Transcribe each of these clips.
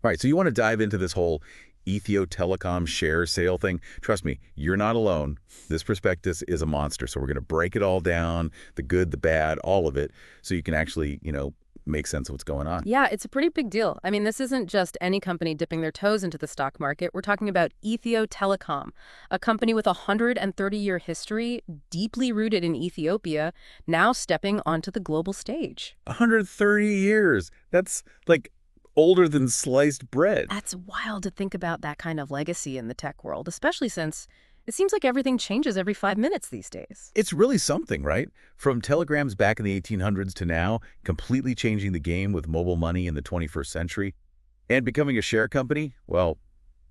All right, so you want to dive into this whole Ethio Telecom share sale thing? Trust me, you're not alone. This prospectus is a monster, so we're going to break it all down, the good, the bad, all of it, so you can actually, make sense of what's going on. Yeah, it's a pretty big deal. I mean, this isn't just any company dipping their toes into the stock market. We're talking about Ethio Telecom, a company with a 130-year history, deeply rooted in Ethiopia, now stepping onto the global stage. 130 years. That's like older than sliced bread. That's wild to think about that kind of legacy in the tech world, especially since it seems like everything changes every 5 minutes these days. It's really something, right? From telegrams back in the 1800s to now, completely changing the game with mobile money in the 21st century. And becoming a share company, well,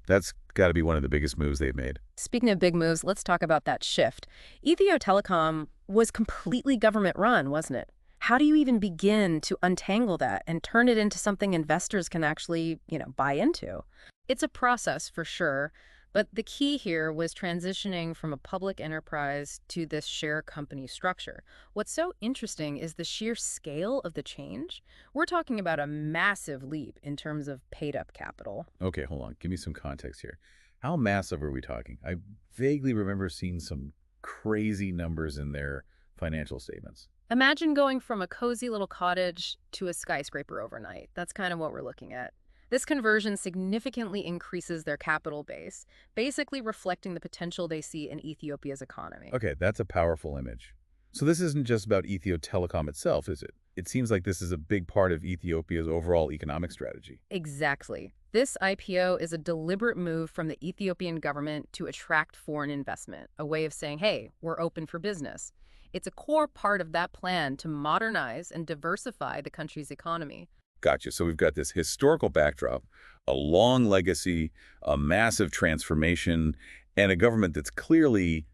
that's got to be one of the biggest moves they've made. Speaking of big moves, let's talk about that shift. Ethio Telecom was completely government-run, wasn't it? How do you even begin to untangle that and turn it into something investors can actually, buy into? It's a process for sure, but the key here was transitioning from a public enterprise to this share company structure. What's so interesting is the sheer scale of the change. We're talking about a massive leap in terms of paid-up capital. Okay, hold on. Give me some context here. How massive are we talking? I vaguely remember seeing some crazy numbers in their financial statements. Imagine going from a cozy little cottage to a skyscraper overnight. That's kind of what we're looking at. This conversion significantly increases their capital base, basically reflecting the potential they see in Ethiopia's economy. Okay, that's a powerful image. So this isn't just about Ethio Telecom itself, is it? It seems like this is a big part of Ethiopia's overall economic strategy. Exactly. This IPO is a deliberate move from the Ethiopian government to attract foreign investment, a way of saying, hey, we're open for business. It's a core part of that plan to modernize and diversify the country's economy. Gotcha. So we've got this historical backdrop, a long legacy, a massive transformation, and a government that's clearly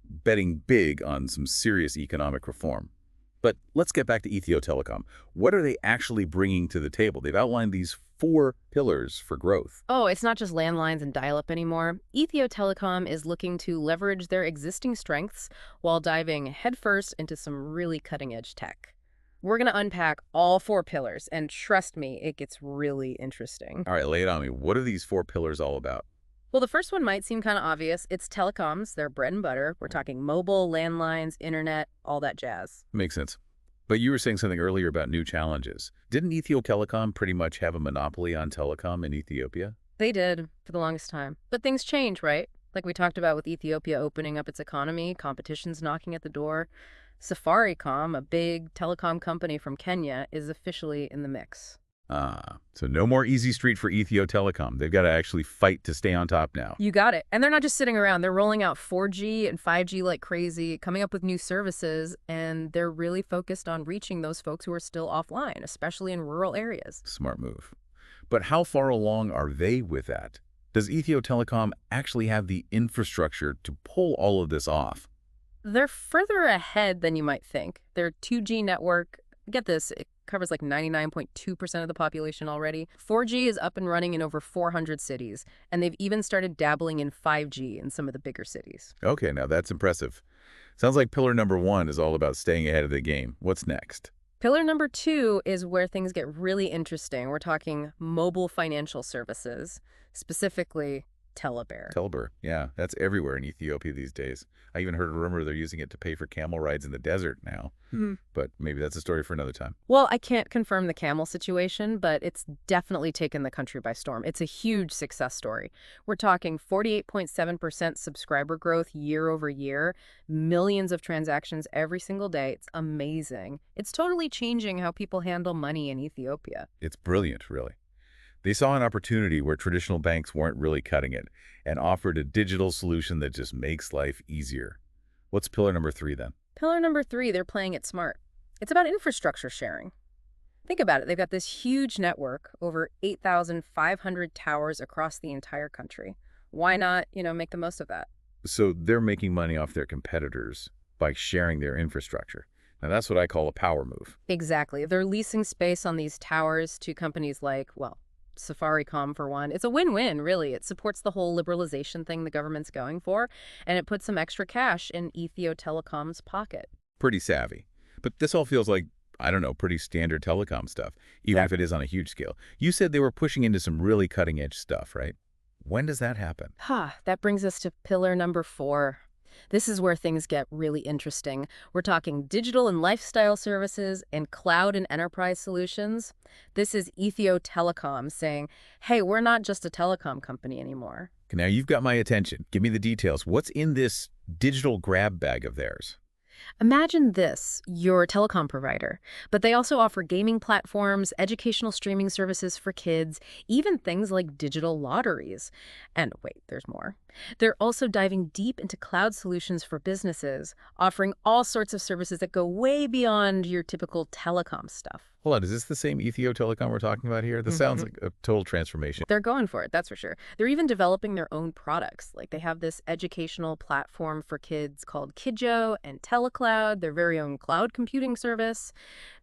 betting big on some serious economic reform. But let's get back to Ethio Telecom. What are they actually bringing to the table? They've outlined these 4 pillars for growth. Oh, it's not just landlines and dial-up anymore. Ethio Telecom is looking to leverage their existing strengths while diving headfirst into some really cutting-edge tech. We're going to unpack all 4 pillars, and trust me, it gets really interesting. All right, lay it on me. What are these 4 pillars all about? Well, the first one might seem kind of obvious. It's telecoms, their bread and butter. We're talking mobile, landlines, internet, all that jazz. Makes sense. But you were saying something earlier about new challenges. Didn't Ethio Telecom pretty much have a monopoly on telecom in Ethiopia? They did for the longest time. But things change, right? Like we talked about with Ethiopia opening up its economy, competition's knocking at the door. Safaricom, a big telecom company from Kenya, is officially in the mix. So no more easy street for Ethio Telecom. They've got to actually fight to stay on top now. You got it. And they're not just sitting around. They're rolling out 4G and 5G like crazy, coming up with new services, and they're really focused on reaching those folks who are still offline, especially in rural areas. Smart move. But how far along are they with that? Does Ethio Telecom actually have the infrastructure to pull all of this off? They're further ahead than you might think. Their 2G network, get this, it covers like 99.2% of the population already. 4G is up and running in over 400 cities, and they've even started dabbling in 5G in some of the bigger cities. Okay, now that's impressive. Sounds like pillar number 1 is all about staying ahead of the game. What's next? Pillar number 2 is where things get really interesting. We're talking mobile financial services, specifically Telebear. Telebear, yeah, that's everywhere in Ethiopia these days. I even heard a rumor they're using it to pay for camel rides in the desert now. But maybe that's a story for another time. Well, I can't confirm the camel situation, but it's definitely taken the country by storm. It's a huge success story. We're talking 48.7% subscriber growth year over year, millions of transactions every single day. It's amazing. It's totally changing how people handle money in Ethiopia. It's brilliant, really. They saw an opportunity where traditional banks weren't really cutting it and offered a digital solution that just makes life easier. What's pillar number 3 then? Pillar number 3, they're playing it smart. It's about infrastructure sharing. Think about it. They've got this huge network, over 8,500 towers across the entire country. Why not, make the most of that? So they're making money off their competitors by sharing their infrastructure. Now that's what I call a power move. Exactly. They're leasing space on these towers to companies like, Safaricom for one. It's a win-win, really. It supports the whole liberalization thing the government's going for, and it puts some extra cash in Ethio Telecom's pocket. Pretty savvy. But this all feels like I don't know, pretty standard telecom stuff, even if it is on a huge scale. You said they were pushing into some really cutting-edge stuff, right? When does that happen? That brings us to pillar number 4. This is where things get really interesting. We're talking digital and lifestyle services and cloud and enterprise solutions. This is Ethio Telecom saying, hey, we're not just a telecom company anymore. Now you've got my attention. Give me the details. What's in this digital grab bag of theirs? Imagine this, your telecom provider, but they also offer gaming platforms, educational streaming services for kids, even things like digital lotteries. And wait, there's more. They're also diving deep into cloud solutions for businesses, offering all sorts of services that go way beyond your typical telecom stuff. Hold on, is this the same Ethio Telecom we're talking about here? This sounds like a total transformation. They're going for it, that's for sure. They're even developing their own products. Like they have this educational platform for kids called Kidjo and Telecloud, their very own cloud computing service.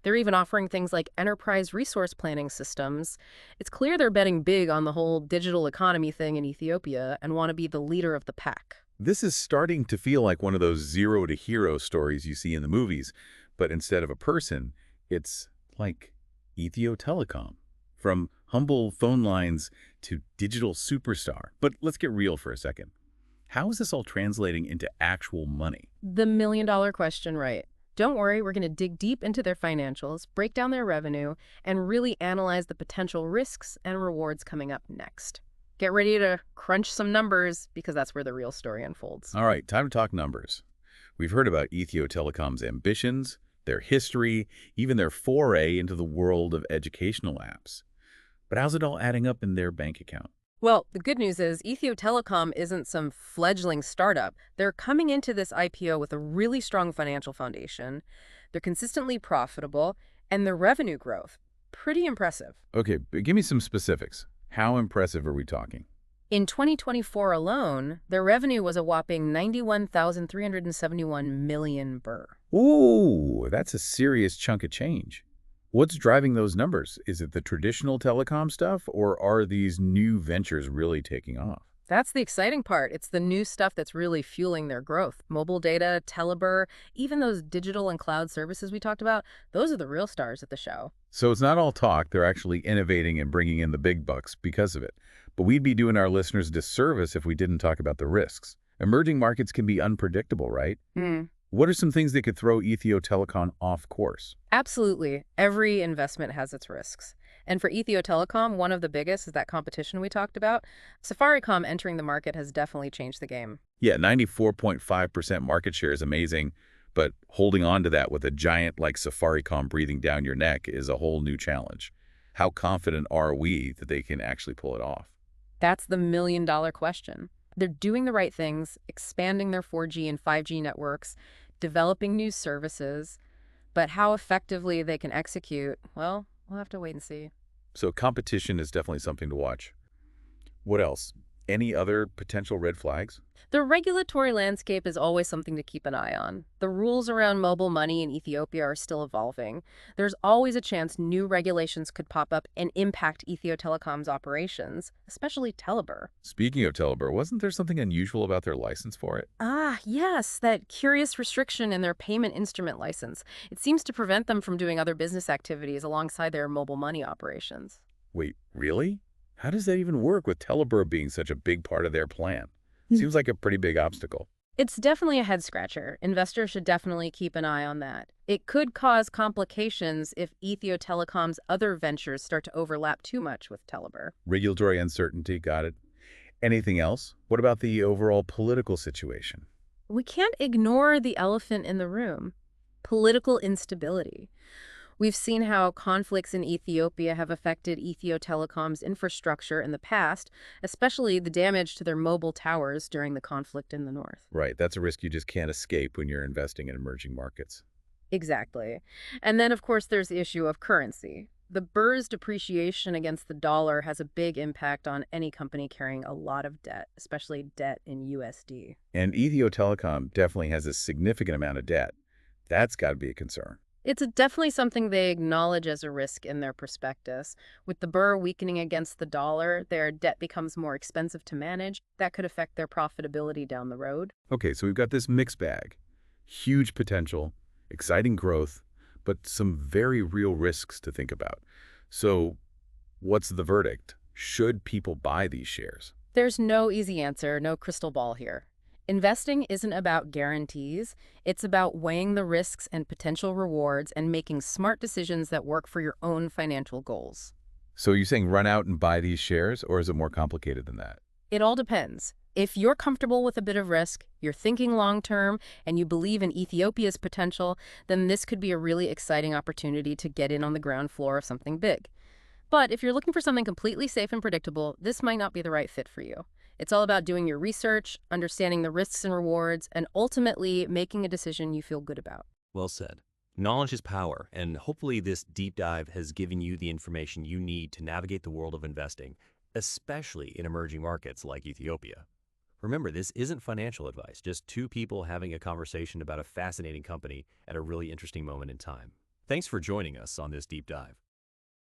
They're even offering things like enterprise resource planning systems. It's clear they're betting big on the whole digital economy thing in Ethiopia and want to be the leader of the pack. This is starting to feel like one of those zero to hero stories you see in the movies, but instead of a person, it's like Ethio Telecom, from humble phone lines to digital superstar. But let's get real for a second. How is this all translating into actual money? The million-dollar question, right? Don't worry, we're going to dig deep into their financials, break down their revenue, and really analyze the potential risks and rewards coming up next. Get ready to crunch some numbers, because that's where the real story unfolds. All right, time to talk numbers. We've heard about Ethio Telecom's ambitions, their history, even their foray into the world of educational apps. But how's it all adding up in their bank account? Well, the good news is Ethio Telecom isn't some fledgling startup. They're coming into this IPO with a really strong financial foundation. They're consistently profitable, and their revenue growth, pretty impressive. Okay, but give me some specifics. How impressive are we talking? In 2024 alone, their revenue was a whopping 91,371 million birr. Ooh, that's a serious chunk of change. What's driving those numbers? Is it the traditional telecom stuff, or are these new ventures really taking off? That's the exciting part. It's the new stuff that's really fueling their growth. Mobile data, Telebirr, even those digital and cloud services we talked about, those are the real stars at the show. So it's not all talk. They're actually innovating and bringing in the big bucks because of it. But we'd be doing our listeners a disservice if we didn't talk about the risks. Emerging markets can be unpredictable, right? What are some things that could throw Ethio Telecom off course? Absolutely. Every investment has its risks. And for Ethio Telecom, one of the biggest is that competition we talked about. Safaricom entering the market has definitely changed the game. Yeah, 94.5% market share is amazing, but holding on to that with a giant like Safaricom breathing down your neck is a whole new challenge. How confident are we that they can actually pull it off? That's the million-dollar question. They're doing the right things, expanding their 4G and 5G networks, developing new services, but how effectively they can execute, well, we'll have to wait and see. So competition is definitely something to watch. What else? Any other potential red flags? The regulatory landscape is always something to keep an eye on. The rules around mobile money in Ethiopia are still evolving. There's always a chance new regulations could pop up and impact Ethio Telecom's operations, especially Telebirr. Speaking of Telebirr, wasn't there something unusual about their license for it? Yes, that curious restriction in their payment instrument license. It seems to prevent them from doing other business activities alongside their mobile money operations. Wait, really? How does that even work with Telebirr being such a big part of their plan? Seems like a pretty big obstacle. It's definitely a head-scratcher. Investors should definitely keep an eye on that. It could cause complications if Ethio Telecom's other ventures start to overlap too much with Telebirr. Regulatory uncertainty, got it. Anything else? What about the overall political situation? We can't ignore the elephant in the room: political instability. We've seen how conflicts in Ethiopia have affected Ethio Telecom's infrastructure in the past, especially the damage to their mobile towers during the conflict in the north. Right, that's a risk you just can't escape when you're investing in emerging markets. Exactly. And then, of course, there's the issue of currency. The birr's depreciation against the dollar has a big impact on any company carrying a lot of debt, especially debt in USD. And Ethio Telecom definitely has a significant amount of debt. That's got to be a concern. It's definitely something they acknowledge as a risk in their prospectus. With the birr weakening against the dollar, their debt becomes more expensive to manage. That could affect their profitability down the road. Okay, so we've got this mixed bag. Huge potential, exciting growth, but some very real risks to think about. So what's the verdict? Should people buy these shares? There's no easy answer, no crystal ball here. Investing isn't about guarantees. It's about weighing the risks and potential rewards and making smart decisions that work for your own financial goals. So are you saying run out and buy these shares, or is it more complicated than that? It all depends. If you're comfortable with a bit of risk, you're thinking long-term, and you believe in Ethiopia's potential, then this could be a really exciting opportunity to get in on the ground floor of something big. But if you're looking for something completely safe and predictable, this might not be the right fit for you. It's all about doing your research, understanding the risks and rewards, and ultimately making a decision you feel good about. Well said. Knowledge is power, and hopefully this deep dive has given you the information you need to navigate the world of investing, especially in emerging markets like Ethiopia. Remember, this isn't financial advice, just two people having a conversation about a fascinating company at a really interesting moment in time. Thanks for joining us on this deep dive.